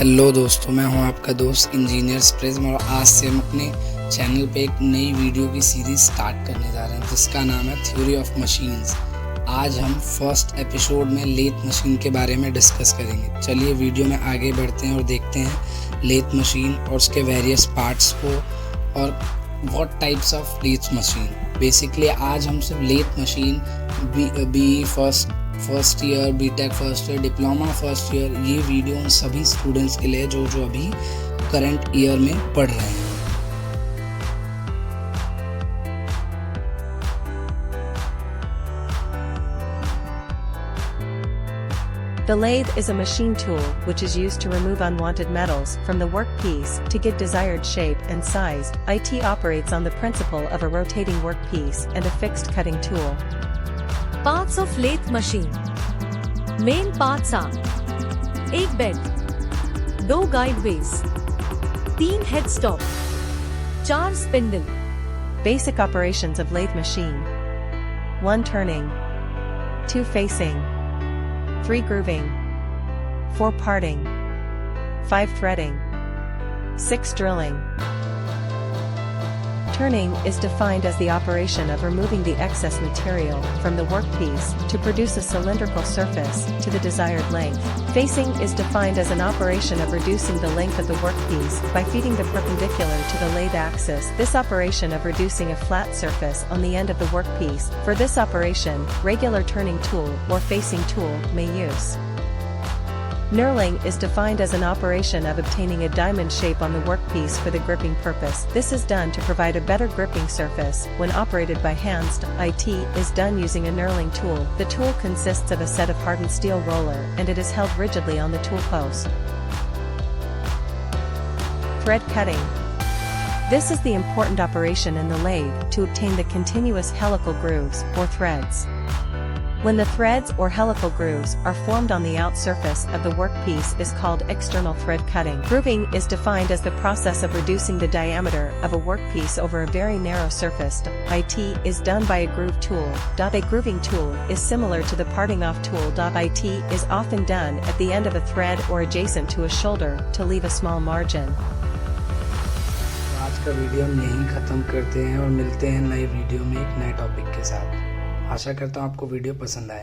Hello दोस्तों, मैं हूं आपका दोस्त इंजीनियर प्रिज्म और आज से हम अपने चैनल पे एक नई वीडियो की सीरीज़ स्टार्ट करने जा रहे हैं जिसका नाम है थ्योरी ऑफ मशीन्स। आज हम फर्स्ट एपिसोड में लेथ मशीन के बारे में डिस्कस करेंगे। चलिए वीडियो में आगे बढ़ते हैं और देखते हैं लेथ मशीन और उसके वेरियस पार्ट्स को और what types of lathe machine. Basically आज हम सिर्फ lathe machine B first year, BTech first year, diploma first year, ये वीडियो उन सभी स्टूडेंट्स के लिए जो अभी करंट ईयर में पढ़ रहे हैं। The lathe is a machine tool which is used to remove unwanted metals from the workpiece to get desired shape and size. IT operates on the principle of a rotating workpiece and a fixed cutting tool. Parts of lathe machine. Main parts are: एक bed, 2 guideways, 3 headstop, 4 spindle. Basic operations of lathe machine: 1 turning, 2 facing, 3 grooving, 4 parting, 5 threading, 6 drilling. Turning is defined as the operation of removing the excess material from the workpiece to produce a cylindrical surface to the desired length. Facing is defined as an operation of reducing the length of the workpiece by feeding the perpendicular to the lathe axis. This operation of reducing a flat surface on the end of the workpiece. For this operation, regular turning tool or facing tool may use. Knurling is defined as an operation of obtaining a diamond shape on the workpiece for the gripping purpose. This is done to provide a better gripping surface when operated by hands. IT is done using a knurling tool. The tool consists of a set of hardened steel roller and it is held rigidly on the tool post. Thread cutting. This is the important operation in the lathe to obtain the continuous helical grooves or threads. When the threads or helical grooves are formed on the out surface of the workpiece is called external thread cutting. Grooving is defined as the process of reducing the diameter of a workpiece over a very narrow surface. IT is done by a groove tool. A grooving tool is similar to the parting off tool. IT is often done at the end of a thread or adjacent to a shoulder to leave a small margin. आज का video हम यहीं ख़त्म करते हैं और मिलते हैं नए वीडियो में एक नए टॉपिक के साथ। आशा करता हूँ आपको वीडियो पसंद आए।